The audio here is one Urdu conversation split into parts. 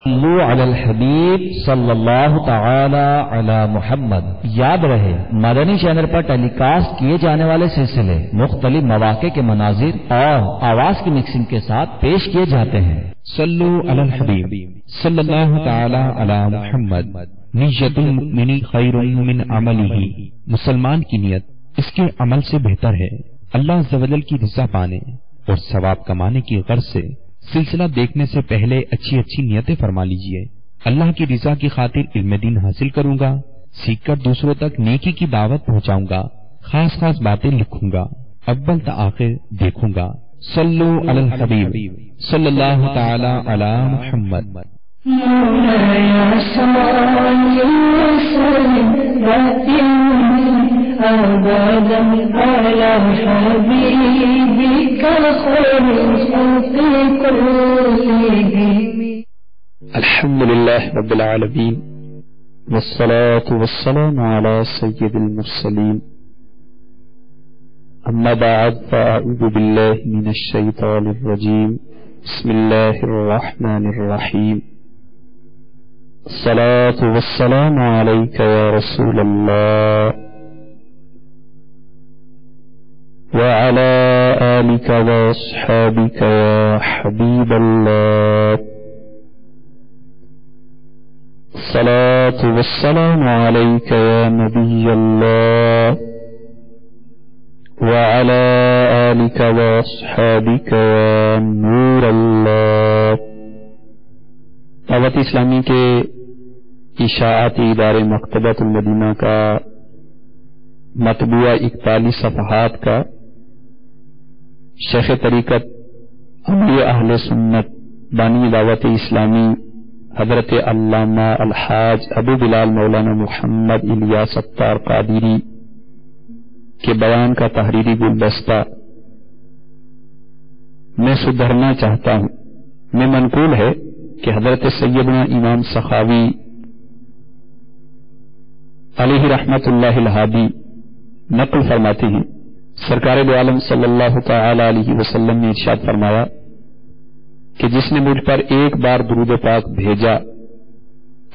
صلو علی الحبیب صلی اللہ تعالی علی محمد۔ یاد رہے مدنی چینل پر ٹیلی کاسٹ کیے جانے والے سلسلے مختلف مواقع کے مناظر اور آواز کی مکسنگ کے ساتھ پیش کیے جاتے ہیں۔ صلو علی الحبیب صلی اللہ تعالی علی محمد۔ نیت المؤمن خیر من عملہ، مسلمان کی نیت اس کے عمل سے بہتر ہے۔ اللہ عز و جل کی رضا پانے اور ثواب کمانے کی غرض سے سلسلہ دیکھنے سے پہلے اچھی اچھی نیتیں فرما لیجئے۔ اللہ کی رضا کی خاطر علم دین حاصل کروں گا، سیکھ کر دوسروں تک نیکی کی دعوت پہنچاؤں گا، خاص خاص باتیں لکھوں گا، اول تا آخر دیکھوں گا۔ صلو علی الحبیب صلی اللہ تعالی علی محمد۔ الحمد لله رب العالمين والصلاة والسلام على سيد المرسلين، أما بعد فأعوذ بالله من الشيطان الرجيم، بسم الله الرحمن الرحيم، الصلاة والسلام عليك يا رسول الله وعلى آلك وأصحابك يا حبيب الله، الصلاة والسلام عليك يا نبي الله وعلى آلك وأصحابك يا نور الله۔ دعوت اسلامی کے اشاعتی ادارے مکتبۃ المدینہ کا مطبوعہ 41 صفحات کا شیخ طریقت امیر اہل سنت بانی دعوت اسلامی حضرت علامہ الحاج ابو بلال مولانا محمد الیاس ستار قادری کے بیان کا تحریری گلدستہ میں سدھرنا چاہتا ہوں میں منقول ہے کہ حضرت سیدنا امام سخاوی علیہ رحمت اللہ الہادی نقل فرماتے ہیں، سرکار دو عالم صلی اللہ تعالی علیہ وسلم نے ارشاد فرمایا کہ جس نے مجھ پر ایک بار درود پاک بھیجا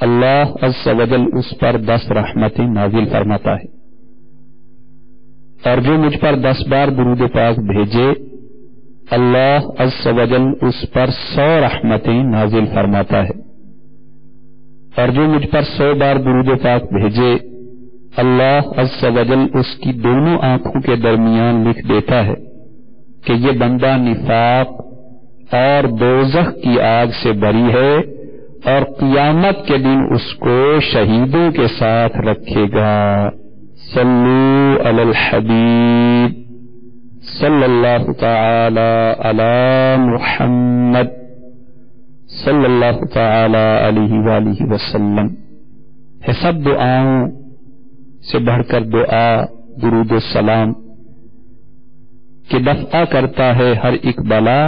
اللہ عز و جل اس پر 10 رحمتیں نازل فرماتا ہے، اور جو مجھ پر 10 بار درود پاک بھیجے اللہ عز و جل اس پر 100 رحمتیں نازل فرماتا ہے، اور جو مجھ پر 100 بار درود پاک بھیجے اللہ عز و جل اس کی دونوں آنکھوں کے درمیان لکھ دیتا ہے کہ یہ بندہ نفاق اور دوزخ کی آگ سے بری ہے، اور قیامت کے دن اس کو شہیدوں کے ساتھ رکھے گا۔ صلو علی الحبیب صلی اللہ تعالی علی محمد صلی اللہ تعالی علیہ وآلہ وسلم۔ ہے سب دعاؤں سے بڑھ کر دعا درود و سلام کہ دفع کرتا ہے ہر ایک بلا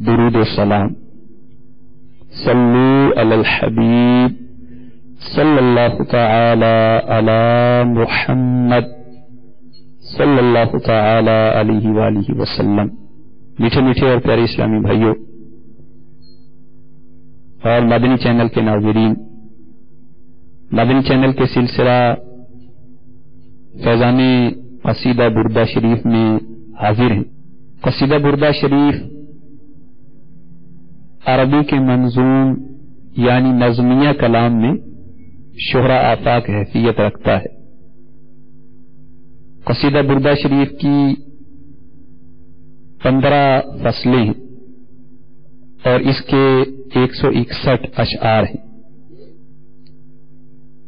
درود و سلام۔ صلو علی الحبیب صلی اللہ تعالی علی محمد صلی اللہ تعالی علیہ وآلہ وسلم۔ میٹھے میٹھے اور پیارے اسلامی بھائیوں اور مدنی چینل کے ناظرین، مدنی چینل کے سلسلہ فیضان قصیدہ بردہ شریف میں حاضر ہیں۔ قصیدہ بردہ شریف عربی کے منظوم یعنی نظمیہ کلام میں شہرہ آفاق حیثیت رکھتا ہے۔ قصیدہ بردہ شریف کی 15 فصلیں ہیں اور اس کے 161 اشعار ہیں۔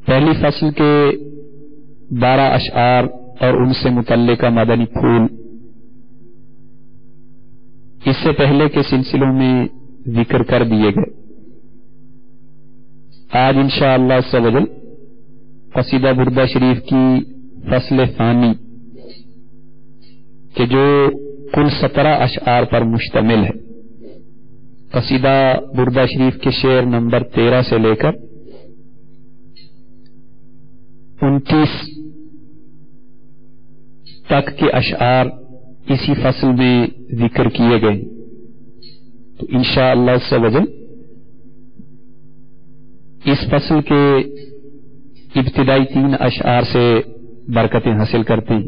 پہلی فصل کے 12 اشعار اور ان سے متعلقہ مدنی پھول اس سے پہلے کے سلسلوں میں ذکر کر دیے گئے۔ آج انشاءاللہ عز و جل قصیدہ بردہ شریف کی فصل ثانی کہ جو کل 17 اشعار پر مشتمل ہے، قصیدہ بردہ شریف کے شعر نمبر 13 سے لے کر 29 تک کے اشعار اسی فصل میں ذکر کیے گئے، تو انشاءاللہ عز و جل اس فصل کے ابتدائی 3 اشعار سے برکتیں حاصل کرتی ہیں۔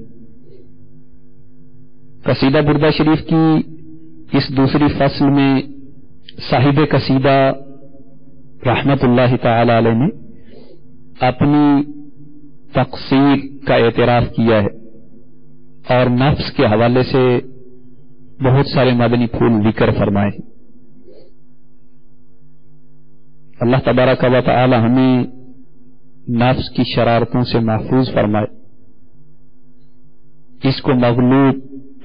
قصیدہ بردہ شریف کی اس دوسری فصل میں صاحب قصیدہ رحمت اللہ تعالی علیہ نے اپنی تقصیر کا اعتراف کیا ہے اور نفس کے حوالے سے بہت سارے مدنی پھول ذکر فرمائے ہیں۔ اللہ تبارک و تعالی ہمیں نفس کی شرارتوں سے محفوظ فرمائے، اس کو مغلوب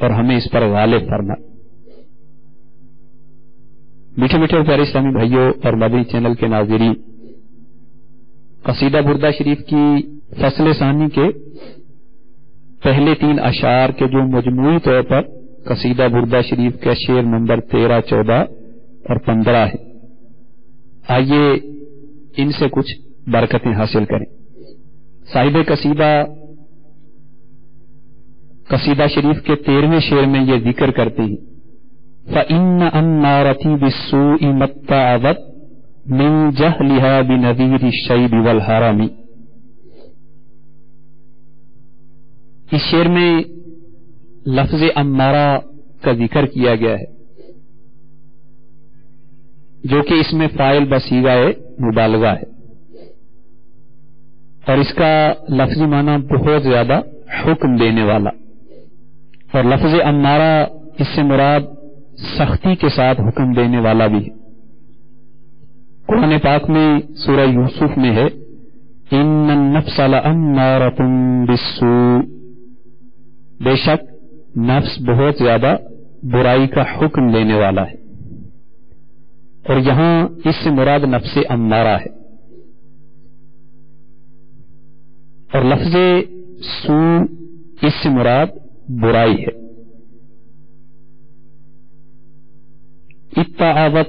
اور ہمیں اس پر غالب فرمائے۔ میٹھے میٹھے اور پیارے اسلامی بھائیوں اور مدنی چینل کے ناظرین، قصیدہ بردہ شریف کی فصل ثانی کے پہلے 3 اشعار کے جو مجموعی طور پر قصیدہ بردہ شریف کے شعر نمبر 13، 14 اور 15 ہے، آئیے ان سے کچھ برکتیں حاصل کریں۔ صاحب قصیدہ شریف کے 13ویں شعر میں یہ ذکر کرتے ہیں فَإِنَّ أَمَّارَتِي بِالسُّوءِ مَتَّعَظَتْ مِنْ جَهْلِهَا بِنَذِيرِ الشَّيْبِ وَالْحَرَمِ۔ اس شعر میں لفظ امارہ کا ذکر کیا گیا ہے جو کہ اس میں فاعل بصیغہ مبالغہ ہے، اور اس کا لفظی معنی بہت زیادہ حکم دینے والا، اور لفظ امارہ اس سے مراد سختی کے ساتھ حکم دینے والا بھی ہے۔ قرآن پاک میں سورہ یوسف میں ہے ان النفس لامارۃ بالسوء، بے شک نفس بہت زیادہ برائی کا حکم دینے والا ہے، اور یہاں اس سے مراد نفس امارہ ہے، اور لفظ سوء اس سے مراد برائی ہے۔ اتعاوت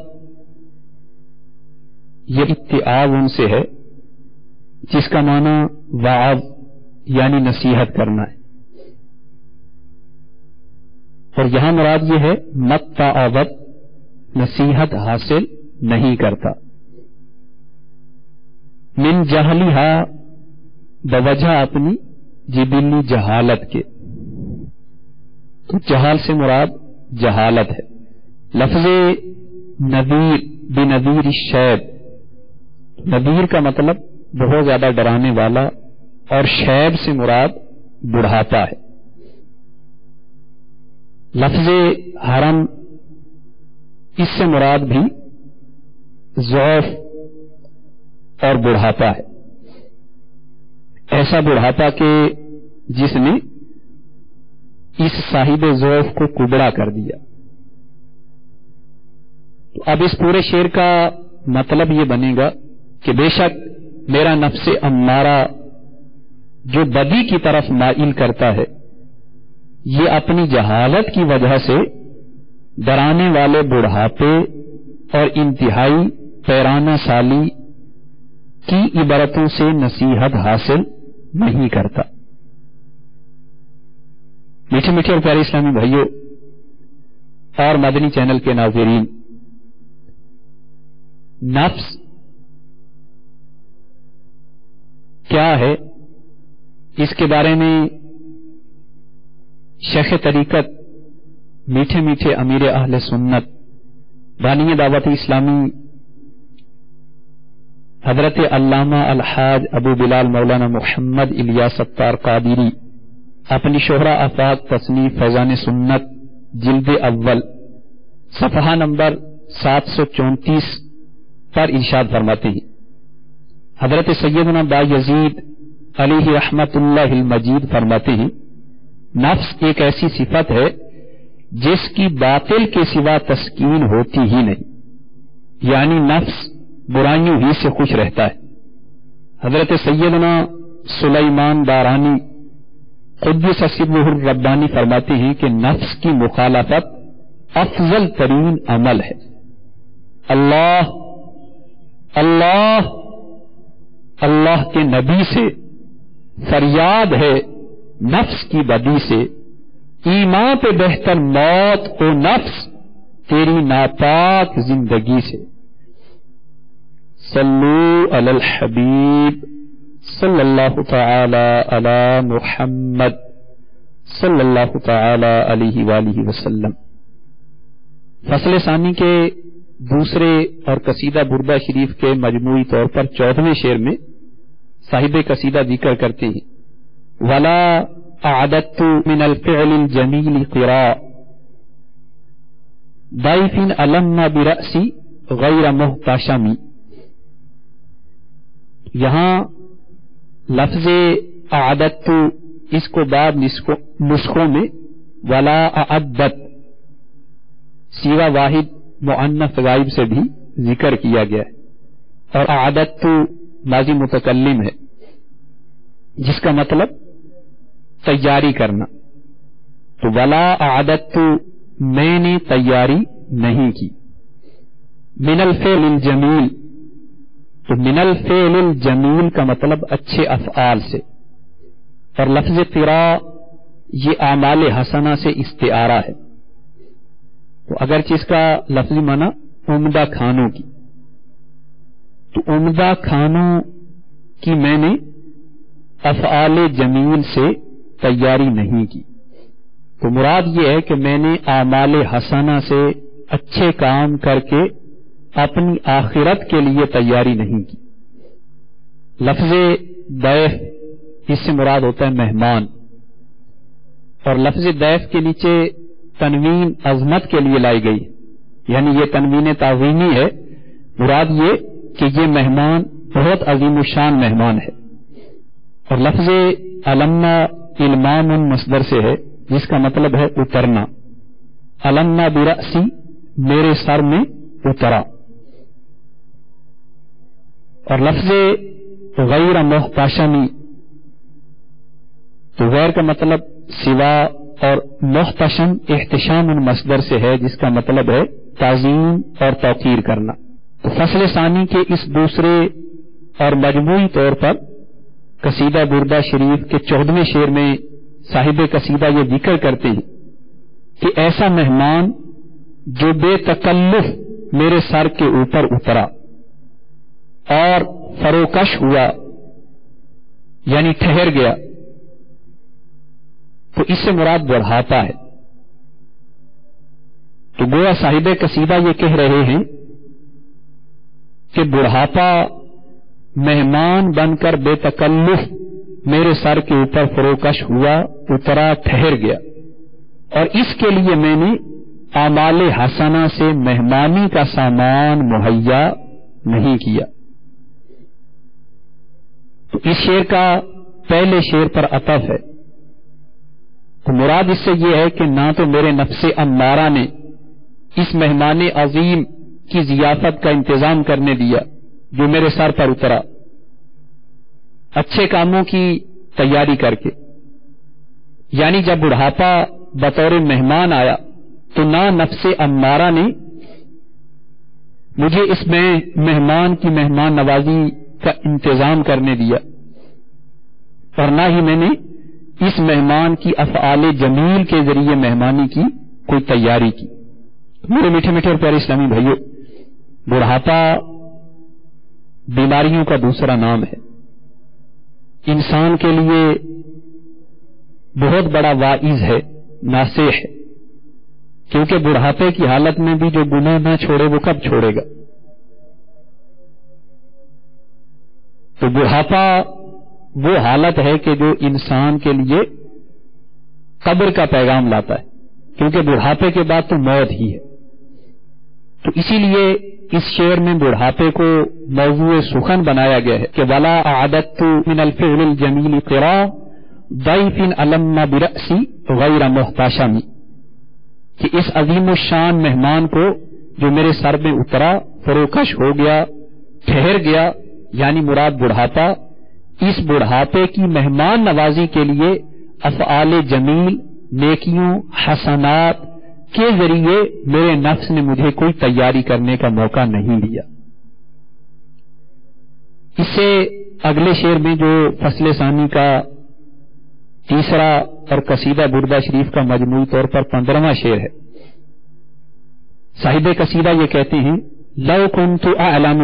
یہ اتعاون سے ہے جس کا معنی وعظ یعنی نصیحت کرنا ہے، اور یہاں مراد یہ ہے مت تعاوت نصیحت حاصل نہیں کرتا۔ من جہلہا بوجہ اپنی جبلی جہالت کے، تو جہال سے مراد جہالت ہے۔ لفظ نذیر بنذیر الشیب، نذیر کا مطلب بہت زیادہ ڈرانے والا، اور شیب سے مراد بڑھاپا ہے۔ لفظ حرم اس سے مراد بھی ضعف اور بڑھاپا ہے، ایسا بڑھاپا کہ جس نے اس صاحب ضعف کو کبڑا کر دیا۔ تو اب اس پورے شعر کا مطلب یہ بنے گا کہ بے شک میرا نفس امارہ جو بدی کی طرف مائل کرتا ہے، یہ اپنی جہالت کی وجہ سے ڈرانے والے بڑھاپے اور انتہائی پیرانہ سالی کی عبارتوں سے نصیحت حاصل نہیں کرتا۔ میٹھے میٹھے اور پیارے اسلامی بھائیوں اور مدنی چینل کے ناظرین، نفس کیا ہے اس کے بارے میں شیخ طریقت میٹھے میٹھے امیر اہل سنت بانی دعوت اسلامی حضرت علامہ الحاج ابو بلال مولانا محمد الیاس ستار قادری اپنی شہرہ آفاق تصنیف فیضان سنت جلد اول صفحہ نمبر 734 پر ارشاد فرماتے ہیں، حضرت سیدنا با یزید علیہ رحمت اللہ المجید فرماتے ہیں، نفس ایک ایسی صفت ہے جس کی باطل کے سوا تسکین ہوتی ہی نہیں، یعنی نفس برائیوں ہی سے خوش رہتا ہے۔ حضرت سیدنا سلیمان دارانی قدس سرہ الربانی فرماتے ہیں کہ نفس کی مخالفت افضل ترین عمل ہے۔ اللہ اللہ اللہ کے نبی سے فریاد ہے نفس کی بدی سے، ایمان پہ بہتر موت کو نفس تیری ناپاک زندگی سے۔ صلو علی الحبیب صلی اللہ تعالی علی محمد صلی اللہ تعالی علیہ وآلہ وسلم۔ فصل ثانی کے دوسرے اور قصیدہ بردہ شریف کے مجموعی طور پر 14ویں شعر میں صاحب قصیدہ ذکر کرتے ہیں ولا اعددت من الفعل الجمیل قراء ضیف علم برأسی غیر محتشم۔ یہاں لفظ اعددت اس کو بعض نسخوں میں ولا اعدت سیوا واحد مؤنث غائب سے بھی ذکر کیا گیا ہے، اور اعددت ماضی متکلم ہے جس کا مطلب تیاری کرنا۔ تو ولا اعددت میں نے تیاری نہیں کی۔ من الفعل الجمیل، تو من الفعل الجمیل کا مطلب اچھے افعال سے، اور لفظ قراء یہ اعمال حسنہ سے استعارہ ہے، تو اگرچہ اس کا لفظی معنی عمدہ کھانوں کی، تو عمدہ کھانوں کی میں نے افعال جمیل سے تیاری نہیں کی۔ تو مراد یہ ہے کہ میں نے اعمال حسنہ سے اچھے کام کر کے اپنی آخرت کے لیے تیاری نہیں کی۔ لفظ ضیف اس سے مراد ہوتا ہے مہمان، اور لفظ ضیف کے نیچے تنوین عظمت کے لیے لائی گئی، یعنی یہ تنوین تعظیمی ہے، مراد یہ کہ یہ مہمان بہت عظیم الشان مہمان ہے۔ اور لفظ علمنا علمام مصدر سے ہے جس کا مطلب ہے اترنا، علمنا برأسی میرے سر میں اترا، اور لفظ غیر محتشمی، تو غیر کا مطلب سوا، اور محتشم احتشام مصدر سے ہے جس کا مطلب ہے تعظیم اور توقیر کرنا۔ تو فصل ثانی کے اس دوسرے اور مجموعی طور پر قصیدہ بردہ شریف کے 14ویں شعر میں صاحب قصیدہ یہ ذکر کرتے ہیں کہ ایسا مہمان جو بے تکلف میرے سر کے اوپر اترا اور فروکش ہوا یعنی ٹھہر گیا، تو اس سے مراد بڑھاپا ہے۔ تو گویا صاحب قصیدہ یہ کہہ رہے ہیں کہ بڑھاپا مہمان بن کر بے تکلف میرے سر کے اوپر فروکش ہوا، اترا، ٹھہر گیا، اور اس کے لیے میں نے اعمال حسنہ سے مہمانی کا سامان مہیا نہیں کیا۔ تو اس شعر کا پہلے شعر پر عطف ہے، تو مراد اس سے یہ ہے کہ نہ تو میرے نفس امارہ نے اس مہمان عظیم کی ضیافت کا انتظام کرنے دیا جو میرے سر پر اترا اچھے کاموں کی تیاری کر کے، یعنی جب بڑھاپا بطور مہمان آیا تو نہ نفس امارہ نے مجھے اس میں مہمان کی مہمان نوازی کا انتظام کرنے دیا، اور نہ ہی میں نے اس مہمان کی افعال جمیل کے ذریعے مہمانی کی کوئی تیاری کی۔ میرے میٹھے میٹھے اور پیارے اسلامی بھائیوں، بڑھاپا بیماریوں کا دوسرا نام ہے، انسان کے لیے بہت بڑا واعظ ہے، ناصح ہے، کیونکہ بڑھاپے کی حالت میں بھی جو گناہ نہ چھوڑے وہ کب چھوڑے گا؟ تو بڑھاپا وہ حالت ہے کہ جو انسان کے لیے قبر کا پیغام لاتا ہے، کیونکہ بڑھاپے کے بعد تو موت ہی ہے۔ تو اسی لیے اس شعر میں بڑھاپے کو موضوع سخن بنایا گیا ہے کہ ولا اعددت من الفعل الجمیل قراء ضیف علم برأسی غیر محتشم، کہ اس عظیم الشان مہمان کو جو میرے سر میں اترا، فروکش ہو گیا، ٹھہر گیا، یعنی مراد بڑھاپا، اس بڑھاپے کی مہمان نوازی کے لیے افعال جمیل، نیکیوں، حسنات کے ذریعے میرے نفس نے مجھے کوئی تیاری کرنے کا موقع نہیں دیا۔ اس سے اگلے شعر میں جو فصل ثانی کا تیسرا اور قصیدہ بردہ شریف کا مجموعی طور پر 15واں شعر ہے، صاحب قصیدہ یہ کہتے ہیں لو كنت اعلم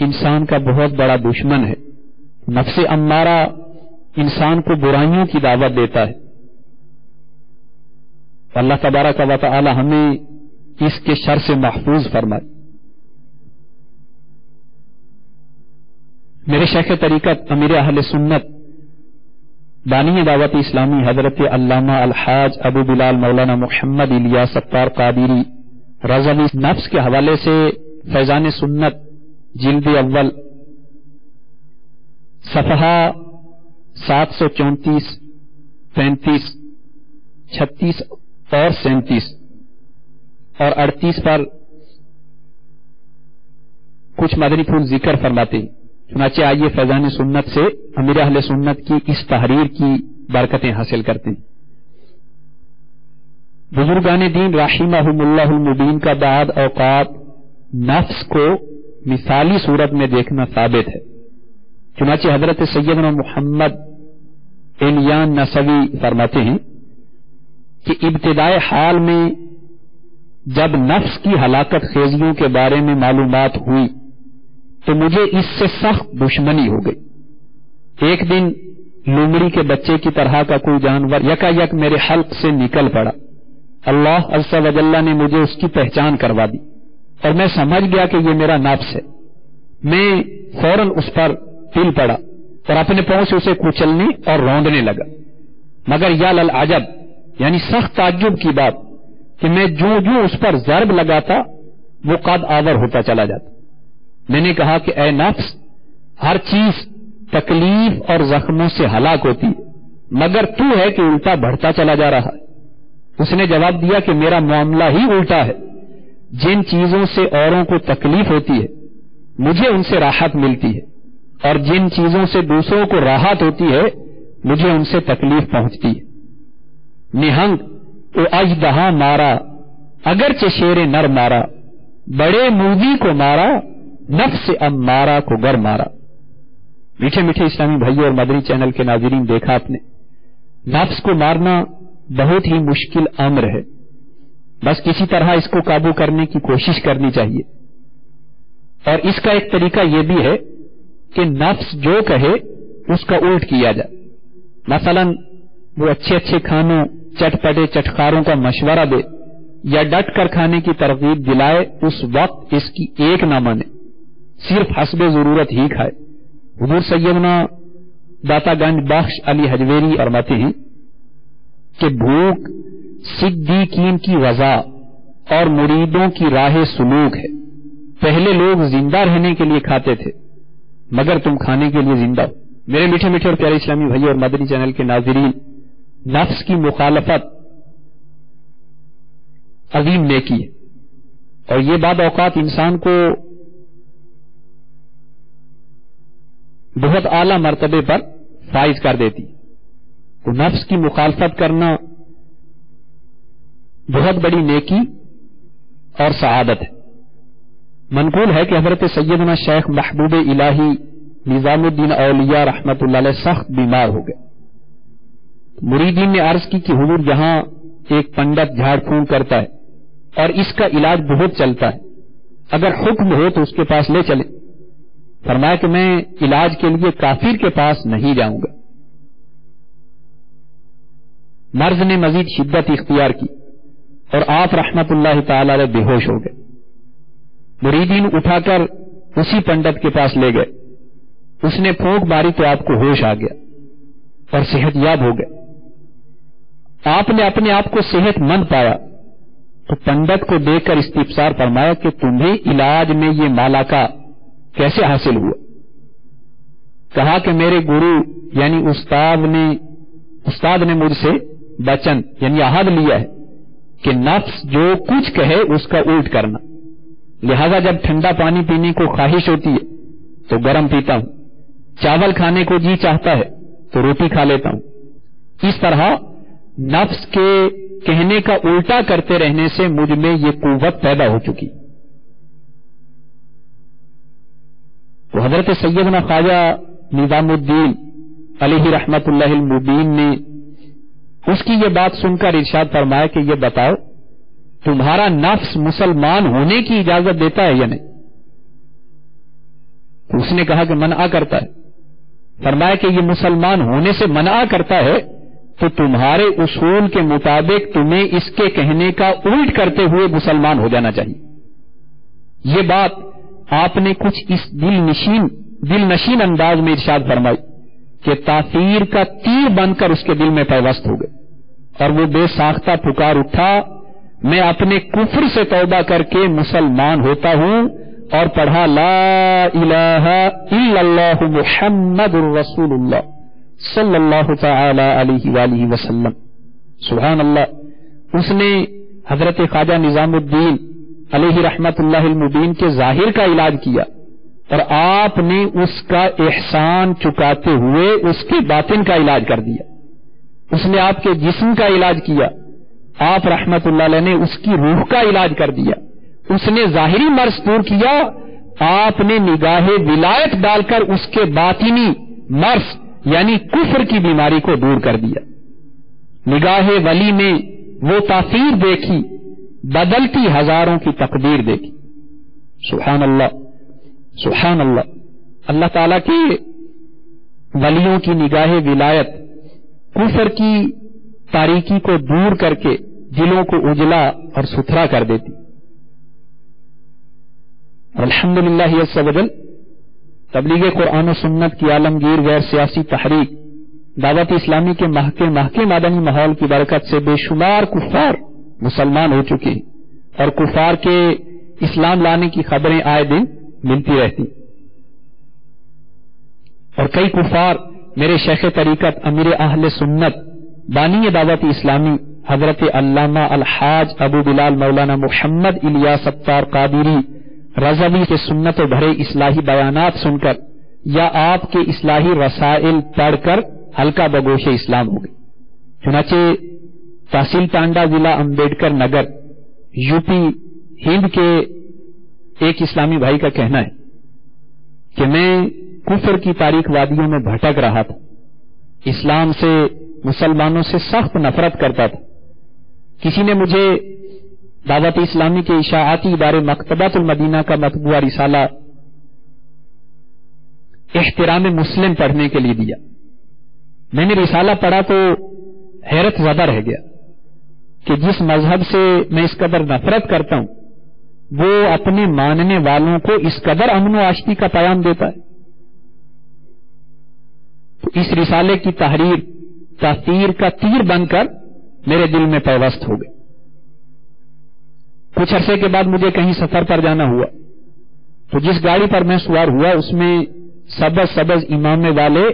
انسان کا بہت بڑا دشمن ہے. نفس امارہ انسان کو برائیوں کی دعوت دیتا ہے. اللہ تبارک و تعالی ہمیں اس کے شر سے محفوظ فرمائے. میرے شیخ طریقت امیر اہل سنت بانی دعوت اسلامی حضرت علامہ الحاج ابو بلال مولانا محمد الیاس ستار قادری رضوی نفس کے حوالے سے فیضان سنت جلد اول صفحہ 734 35 36 اور 37 اور 38 پر کچھ مدنی پھول ذکر فرماتے ہیں. چنانچہ آئیے فیضان سنت سے امیر اہل سنت کی اس تحریر کی برکتیں حاصل کرتے ہیں. بزرگان دین رحمہم اللہ المبین کا بعض اوقات نفس کو مثالی صورت میں دیکھنا ثابت ہے. چنانچہ حضرت سیدنا محمد الیان نسوی فرماتے ہیں کہ ابتدائے حال میں جب نفس کی ہلاکت خیزیوں کے بارے میں معلومات ہوئی تو مجھے اس سے سخت دشمنی ہو گئی. ایک دن لومڑی کے بچے کی طرح کا کوئی جانور یکا یک میرے حلق سے نکل پڑا. اللہ عز و جل نے مجھے اس کی پہچان کروا دی اور میں سمجھ گیا کہ یہ میرا نفس ہے. میں فوراً اس پر ٹل پڑا اور اپنے پاؤں سے اسے کچلنے اور روندنے لگا. مگر یا للعجب، یعنی سخت تعجب کی بات کہ میں جو اس پر ضرب لگاتا وہ قد آور ہوتا چلا جاتا. میں نے کہا کہ اے نفس، ہر چیز تکلیف اور زخموں سے ہلاک ہوتی ہے مگر تو ہے کہ الٹا بڑھتا چلا جا رہا ہے. اس نے جواب دیا کہ میرا معاملہ ہی الٹا ہے. جن چیزوں سے اوروں کو تکلیف ہوتی ہے مجھے ان سے راحت ملتی ہے، اور جن چیزوں سے دوسروں کو راحت ہوتی ہے مجھے ان سے تکلیف پہنچتی ہے. نہنگ او اژدہا مارا اگرچہ شیر نر مارا، بڑے موذی کو مارا نفس امارہ کو گر مارا. میٹھے میٹھے اسلامی بھائیوں اور مدنی چینل کے ناظرین، دیکھا آپ نے نفس کو مارنا بہت ہی مشکل امر ہے. بس کسی طرح اس کو قابو کرنے کی کوشش کرنی چاہیے. اور اس کا ایک طریقہ یہ بھی ہے کہ نفس جو کہے اس کا الٹ کیا جائے. مثلا وہ اچھے کھانوں، چٹپٹے چٹخاروں کا مشورہ دے یا ڈٹ کر کھانے کی ترغیب دلائے، اس وقت اس کی ایک نہ مانے، صرف حسب ضرورت ہی کھائے. حضور سیدنا داتا گنج بخش علی حجویری فرماتے ہیں کہ بھوک صدیقین کی وضع اور مریدوں کی راہ سلوک ہے. پہلے لوگ زندہ رہنے کے لیے کھاتے تھے مگر تم کھانے کے لیے زندہ ہو. میرے میٹھے میٹھے اور پیارے اسلامی بھائی اور مدنی چینل کے ناظرین، نفس کی مخالفت عظیم نیکی ہے اور یہ بعض اوقات انسان کو بہت اعلیٰ مرتبے پر فائز کر دیتی. تو نفس کی مخالفت کرنا بہت بڑی نیکی اور سعادت ہے. منقول ہے کہ حضرت سیدنا شیخ محبوب الہی نظام الدین اولیاء رحمت اللہ علیہ سخت بیمار ہو گئے. مریدین نے عرض کی کہ حضور یہاں ایک پنڈت جھاڑ پھونک کرتا ہے اور اس کا علاج بہت چلتا ہے، اگر حکم ہو تو اس کے پاس لے چلیں. فرمایا کہ میں علاج کے لیے کافر کے پاس نہیں جاؤں گا. مرض نے مزید شدت اختیار کی اور آپ رحمت اللہ تعالی علیہ بے ہوش ہو گئے. مریدین اٹھا کر اسی پنڈت کے پاس لے گئے. اس نے پھونک ماری تو آپ کو ہوش آ گیا اور صحت یاب ہو گئے. آپ نے اپنے آپ کو صحت مند پایا تو پنڈت کو دیکھ کر استفسار فرمایا کہ تمہیں علاج میں یہ مالاکا کیسے حاصل ہوا؟ کہا کہ میرے گرو یعنی استاد نے مجھ سے وچن یعنی عہد لیا ہے کہ نفس جو کچھ کہے اس کا الٹ کرنا. لہذا جب ٹھنڈا پانی پینے کو خواہش ہوتی ہے تو گرم پیتا ہوں، چاول کھانے کو جی چاہتا ہے تو روٹی کھا لیتا ہوں. اس طرح نفس کے کہنے کا الٹا کرتے رہنے سے مجھ میں یہ قوت پیدا ہو چکی. تو حضرت سیدنا خواجہ نظام الدین علیہ رحمت اللہ المبین نے اس کی یہ بات سن کر ارشاد فرمایا کہ یہ بتاؤ تمہارا نفس مسلمان ہونے کی اجازت دیتا ہے یا نہیں؟ تو اس نے کہا کہ منع کرتا ہے. فرمایا کہ یہ مسلمان ہونے سے منع کرتا ہے تو تمہارے اصول کے مطابق تمہیں اس کے کہنے کا الٹ کرتے ہوئے مسلمان ہو جانا چاہیے. یہ بات آپ نے کچھ اس دل نشین انداز میں ارشاد فرمائی کہ تاثیر کا تیر بن کر اس کے دل میں پیوست ہو گئے اور وہ بے ساختہ پکار اٹھا میں اپنے کفر سے توبہ کر کے مسلمان ہوتا ہوں اور پڑھا لا الہ الا اللہ محمد الرسول اللہ صلی اللہ تعالی علیہ وآلہ وسلم. سبحان اللہ. اس نے حضرت خواجہ نظام الدین علیہ رحمت اللہ المبین کے ظاہر کا علاج کیا اور آپ نے اس کا احسان چکاتے ہوئے اس کے باطن کا علاج کر دیا. اس نے آپ کے جسم کا علاج کیا, آپ رحمت اللہ علیہ نے اس کی روح کا علاج کر دیا. اس نے ظاہری مرض دور کیا, آپ نے نگاہ ولایت ڈال کر اس کے باطنی مرض یعنی کفر کی بیماری کو دور کر دیا. نگاہ ولی میں وہ تاثیر دیکھی, بدلتی ہزاروں کی تقدیر دیکھی. سبحان اللہ سبحان اللہ. اللہ تعالی کے ولیوں کی نگاہ ولایت کفر کی تاریکی کو دور کر کے دلوں کو اجلا اور ستھرا کر دیتی. الحمدللہ عز وجل تبلیغ قرآن و سنت کی عالمگیر غیر سیاسی تحریک دعوت اسلامی کے محکے مدنی ماحول کی برکت سے بے شمار کفار مسلمان ہو چکے ہیں اور کفار کے اسلام لانے کی خبریں آئے دن ملتی رہتی. اور کئی کفار میرے شیخ طریقت امیر اہل سنت بانی دعوت اسلامی حضرت علامہ الحاج ابو بلال مولانا محمد الیاس ستار قادری رضوی کے سنت و بھرے اصلاحی بیانات سن کر یا آپ کے اصلاحی رسائل پڑھ کر ہلکا بگوش اسلام ہو گئے. چنانچہ تحصیل ٹانڈا ضلع امبیڈکر نگر یو پی ہند کے ایک اسلامی بھائی کا کہنا ہے کہ میں کفر کی تاریک وادیوں میں بھٹک رہا تھا, اسلام سے مسلمانوں سے سخت نفرت کرتا تھا. کسی نے مجھے دعوت اسلامی کے اشاعتی ادارے مکتبۃ المدینہ کا مطبوعہ رسالہ احترام مسلم پڑھنے کے لیے دیا. میں نے رسالہ پڑھا تو حیرت زدہ رہ گیا کہ جس مذہب سے میں اس قدر نفرت کرتا ہوں وہ اپنے ماننے والوں کو اس قدر امن و آشتی کا پیام دیتا ہے. تو اس رسالے کی تحریر تاثیر کا تیر بن کر میرے دل میں پیوست ہو گئی. کچھ عرصے کے بعد مجھے کہیں سفر پر جانا ہوا تو جس گاڑی پر میں سوار ہوا اس میں سبز امام والے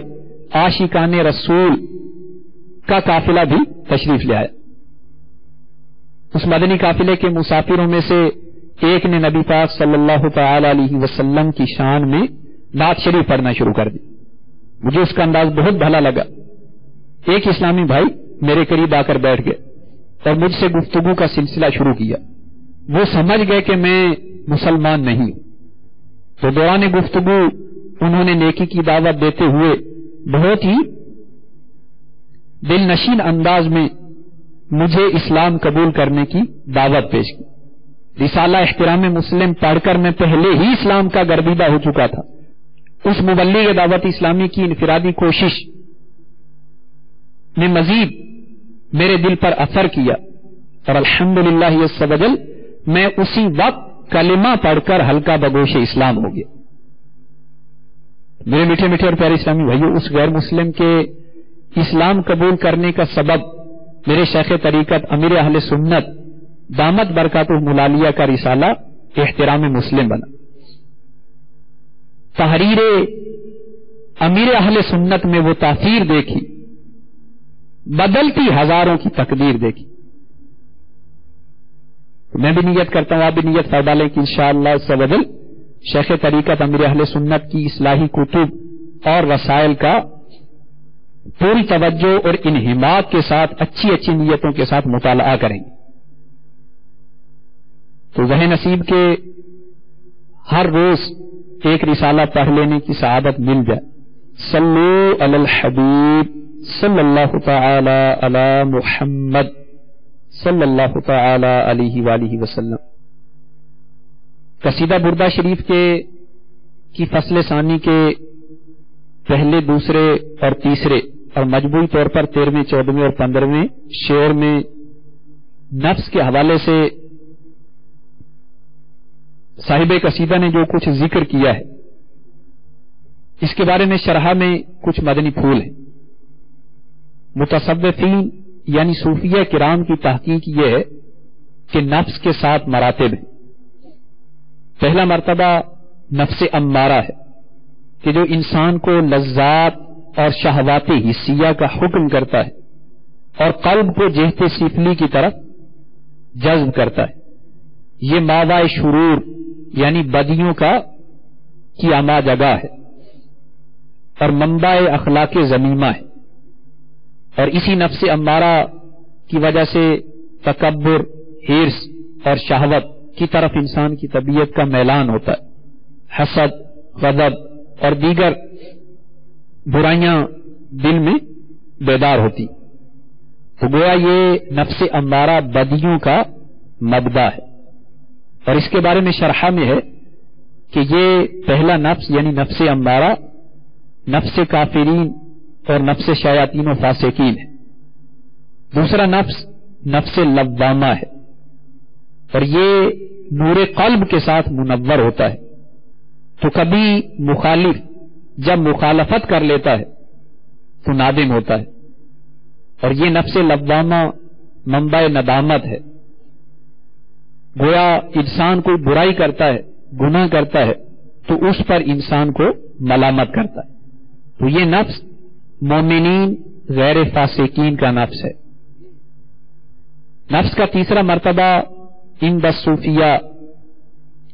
عاشقان رسول کا قافلہ بھی تشریف لے آیا. اس مدنی قافلے کے مسافروں میں سے ایک نے نبی پاک صلی اللہ تعالی علیہ وسلم کی شان میں نعت شریف پڑھنا شروع کر دی. مجھے اس کا انداز بہت بھلا لگا. ایک اسلامی بھائی میرے قریب آ کر بیٹھ گئے اور مجھ سے گفتگو کا سلسلہ شروع کیا. وہ سمجھ گئے کہ میں مسلمان نہیں ہوں تو دوران گفتگو انہوں نے نیکی کی دعوت دیتے ہوئے بہت ہی دل نشین انداز میں مجھے اسلام قبول کرنے کی دعوت پیش کی. رسالہ احترام مسلم پڑھ کر میں پہلے ہی اسلام کا گردیدہ ہو چکا تھا. اس مبلغ دعوت اسلامی کی انفرادی کوشش نے مزید میرے دل پر اثر کیا اور الحمدللہ عز وجل میں اسی وقت کلمہ پڑھ کر ہلکا بگوش اسلام ہو گیا. میرے میٹھے میٹھے اور پیارے اسلامی بھائیوں, اس غیر مسلم کے اسلام قبول کرنے کا سبب میرے شیخ طریقت امیر اہل سنت دامت برکاتہ ملالیہ کا رسالہ احترام مسلم بنا. تحریر امیر اہل سنت میں وہ تاثیر دیکھی, بدلتی ہزاروں کی تقدیر دیکھی. میں بھی نیت کرتا ہوں, آپ بھی نیت فرما لیں کہ انشاءاللہ عز و جل شیخ طریقت امیر اہل سنت کی اصلاحی کتب اور رسائل کا پوری توجہ اور انہماک کے ساتھ اچھی نیتوں کے ساتھ مطالعہ کریں گے تو وہ نصیب کے ہر روز ایک رسالہ پڑھ لینے کی سعادت مل جائے. صلو علی الحبیب صلی اللہ تعالی علی محمد صلی اللہ تعالی علیہ وآلہ وسلم. قصیدہ بردہ شریف کے کی فصل ثانی کے پہلے، دوسرے اور تیسرے اور مجموعی طور پر 13ویں، 14ویں اور 15ویں شعر میں نفس کے حوالے سے صاحب قصیدہ نے جو کچھ ذکر کیا ہے اس کے بارے میں شرح میں کچھ مدنی پھول ہیں. متصوفین یعنی صوفیہ کرام کی تحقیق یہ ہے کہ نفس کے 7 مراتب ہیں. پہلا مرتبہ نفس امارہ ہے کہ جو انسان کو لذات اور شہوات حسیہ کا حکم کرتا ہے اور قلب کو جہت سفلی کی طرف جذب کرتا ہے. یہ ماوائے شرور یعنی بدیوں کی اما جگہ ہے اور منبع اخلاق ذمیمہ ہے. اور اسی نفس امارہ کی وجہ سے تکبر، حرص اور شہوت کی طرف انسان کی طبیعت کا میلان ہوتا ہے. حسد، غضب اور دیگر برائیاں دل میں بیدار ہوتی. تو گویا یہ نفس امارہ بدیوں کا مبدا ہے. اور اس کے بارے میں شرح میں ہے کہ یہ پہلا نفس یعنی نفس امارہ نفس کافرین اور نفس شیاطین و فاسقین ہے. دوسرا نفس نفس لوامہ ہے اور یہ نور قلب کے ساتھ منور ہوتا ہے. تو کبھی مخالف جب مخالفت کر لیتا ہے تو نادم ہوتا ہے اور یہ نفس لوامہ منبع ندامت ہے. گویا انسان کوئی برائی کرتا ہے، گناہ کرتا ہے تو اس پر انسان کو ملامت کرتا ہے. تو یہ نفس مومنین غیر فاسقین کا نفس ہے. نفس کا تیسرا مرتبہ عند الصوفیہ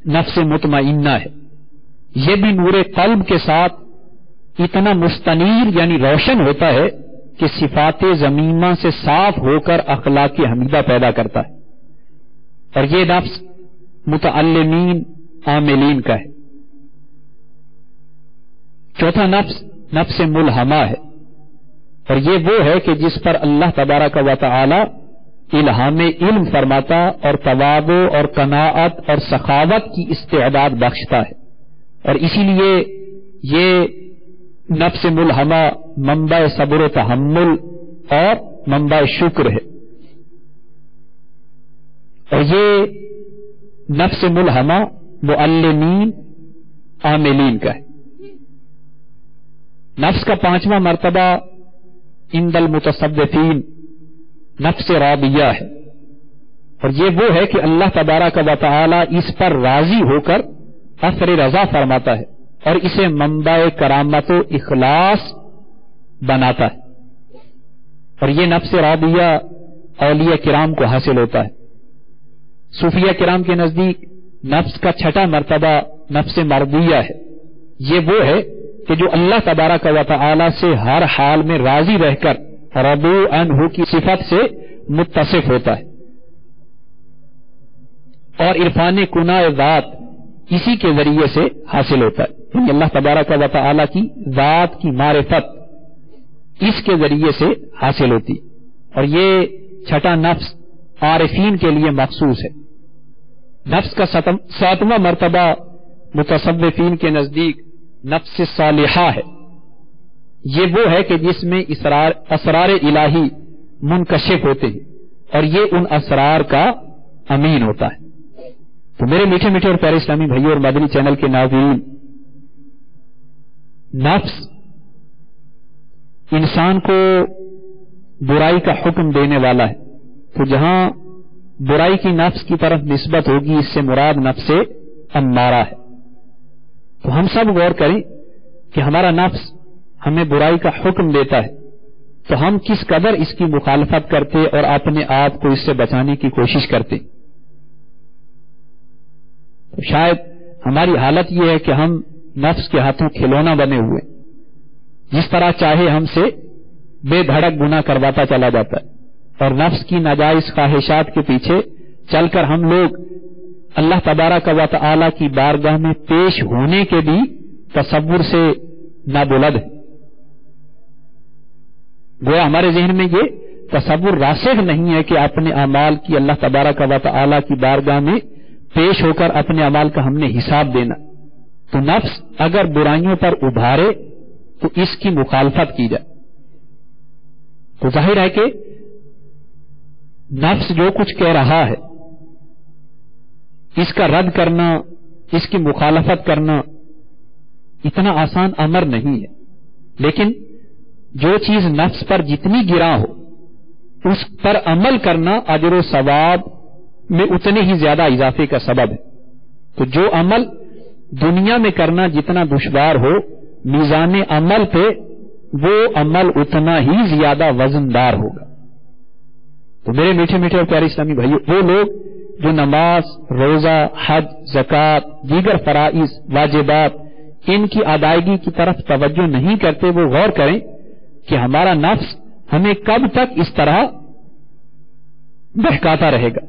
نفس مطمئنہ ہے. یہ بھی نور قلب کے ساتھ اتنا مستنیر یعنی روشن ہوتا ہے کہ صفات ذمیمہ سے صاف ہو کر اخلاق حمیدہ پیدا کرتا ہے. اور یہ نفس متعلمین عاملین کا ہے. چوتھا نفس نفس ملہمہ ہے اور یہ وہ ہے کہ جس پر اللہ تبارک و تعالی الہام علم فرماتا اور تواضع اور قناعت اور سخاوت کی استعداد بخشتا ہے. اور اسی لیے یہ نفس ملہمہ منبع صبر و تحمل اور منبع شکر ہے. اور یہ نفس ملہمہ معلمین عاملین کا ہے. نفس کا پانچواں مرتبہ عند المتصوفین نفس راضیہ ہے اور یہ وہ ہے کہ اللہ تبارک و تعالی اس پر راضی ہو کر اثر رضا فرماتا ہے اور اسے منبع کرامت و اخلاص بناتا ہے. اور یہ نفس راضیہ اولیاء کرام کو حاصل ہوتا ہے. صوفیہ کرام کے نزدیک نفس کا چھٹا مرتبہ نفس مرضیہ ہے. یہ وہ ہے کہ جو اللہ تبارک و تعالی سے ہر حال میں راضی رہ کر رضو عنہ کی صفت سے متصف ہوتا ہے. اور عرفان کناء ذات اسی کے ذریعے سے حاصل ہوتا ہے. یعنی اللہ تبارک و تعالی کی ذات کی معرفت اس کے ذریعے سے حاصل ہوتی. اور یہ چھٹا نفس عارفین کے لیے مخصوص ہے. نفس کا ساتواں مرتبہ متصوفین کے نزدیک نفس صالحہ ہے. یہ وہ ہے کہ جس میں اسرار الہی منکشف ہوتے ہیں اور یہ ان اسرار کا امین ہوتا ہے. تو میرے میٹھے میٹھے اور پیارے اسلامی بھائیوں اور مدنی چینل کے ناظرین، نفس انسان کو برائی کا حکم دینے والا ہے. تو جہاں برائی کی نفس کی طرف نسبت ہوگی اس سے مراد نفس امارہ ہے. تو ہم سب غور کریں کہ ہمارا نفس ہمیں برائی کا حکم دیتا ہے تو ہم کس قدر اس کی مخالفت کرتے اور اپنے آپ کو اس سے بچانے کی کوشش کرتے. تو شاید ہماری حالت یہ ہے کہ ہم نفس کے ہاتھوں کھلونا بنے ہوئے، جس طرح چاہے ہم سے بے دھڑک گناہ کرواتا چلا جاتا ہے. اور نفس کی ناجائز خواہشات کے پیچھے چل کر ہم لوگ اللہ تبارک و تعالی کی بارگاہ میں پیش ہونے کے بھی تصور سے نابلد ہے. گویا ہمارے ذہن میں یہ تصور راسخ نہیں ہے کہ اپنے اعمال کی اللہ تبارک و تعالی کی بارگاہ میں پیش ہو کر اپنے اعمال کا ہم نے حساب دینا. تو نفس اگر برائیوں پر ابھارے تو اس کی مخالفت کی جائے، تو ظاہر ہے کہ نفس جو کچھ کہہ رہا ہے اس کا رد کرنا، اس کی مخالفت کرنا اتنا آسان امر نہیں ہے، لیکن جو چیز نفس پر جتنی گراں ہو اس پر عمل کرنا اجر و ثواب میں اتنے ہی زیادہ اضافے کا سبب ہے۔ تو جو عمل دنیا میں کرنا جتنا دشوار ہو، میزان عمل پہ وہ عمل اتنا ہی زیادہ وزندار ہوگا۔ تو میرے میٹھے میٹھے اور پیارے اسلامی بھائیو، وہ لوگ جو نماز، روزہ، حج، زکوٰۃ، دیگر فرائض، واجبات ان کی ادائیگی کی طرف توجہ نہیں کرتے، وہ غور کریں کہ ہمارا نفس ہمیں کب تک اس طرح بہکاتا رہے گا،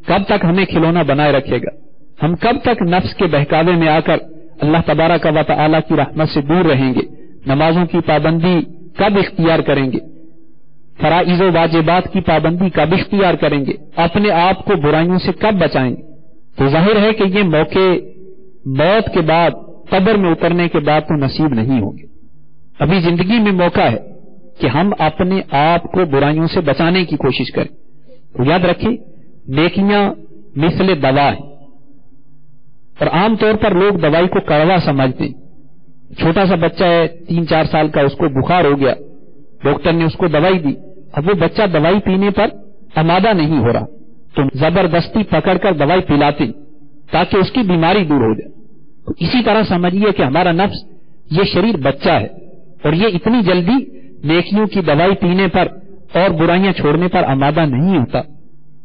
کب تک ہمیں کھلونا بنائے رکھے گا، ہم کب تک نفس کے بہکاوے میں آ کر اللہ تبارک و تعالی کی رحمت سے دور رہیں گے، نمازوں کی پابندی کب اختیار کریں گے، فرائض و واجبات کی پابندی کب اختیار کریں گے، اپنے آپ کو برائیوں سے کب بچائیں گے۔ تو ظاہر ہے کہ یہ موقع موت کے بعد، قبر میں اترنے کے بعد تو نصیب نہیں ہوں گے۔ ابھی زندگی میں موقع ہے کہ ہم اپنے آپ کو برائیوں سے بچانے کی کوشش کریں۔ تو یاد رکھیں، نیکیاں مثل دوا ہے، اور عام طور پر لوگ دوائی کو کڑوا سمجھتے ہیں۔ چھوٹا سا بچہ ہے 3-4 سال کا، اس کو بخار ہو گیا، ڈاکٹر نے اس کو دوائی دی، اب وہ بچہ دوائی پینے پر آمادہ نہیں ہو رہا تو زبردستی پکڑ کر دوائی پلاتے تاکہ اس کی بیماری دور ہو جائے۔ تو اسی طرح سمجھیے کہ ہمارا نفس یہ شریر بچہ ہے، اور یہ اتنی جلدی نیکیوں کی دوائی پینے پر اور برائیاں چھوڑنے پر آمادہ نہیں ہوتا۔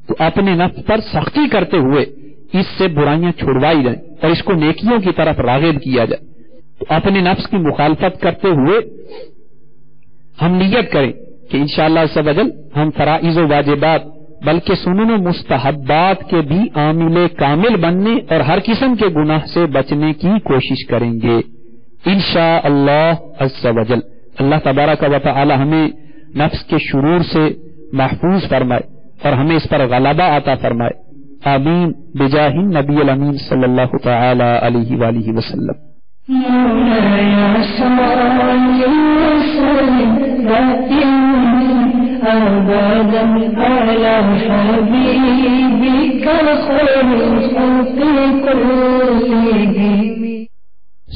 تو اپنے نفس پر سختی کرتے ہوئے اس سے برائیاں چھڑوائی جائیں اور اس کو نیکیوں کی طرف راغب کیا جائے۔ تو اپنے نفس کی مخالفت کرتے ہوئے ہم نیت کریں کہ انشاءاللہ عز و جل ہم فرائض و واجبات بلکہ سنن و مستحبات کے بھی عامل کامل بننے اور ہر قسم کے گناہ سے بچنے کی کوشش کریں گے انشاءاللہ عز و جل۔ اللہ تبارک و تعالی ہمیں نفس کے شرور سے محفوظ فرمائے اور ہمیں اس پر غلبہ عطا فرمائے، آمین بجاہ نبی الامین صلی اللہ تعالی علیہ وآلہ وسلم۔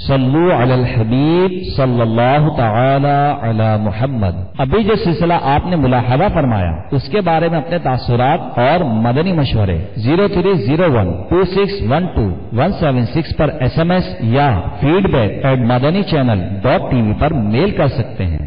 صلو علی الحبیب صلی اللہ تعالی علی محمد۔ ابھی جو سلسلہ آپ نے ملاحظہ فرمایا اس کے بارے میں اپنے تاثرات اور مدنی مشورے 03012612 پر SMS یا feedback@madanichannel.tv پر میل کر سکتے ہیں۔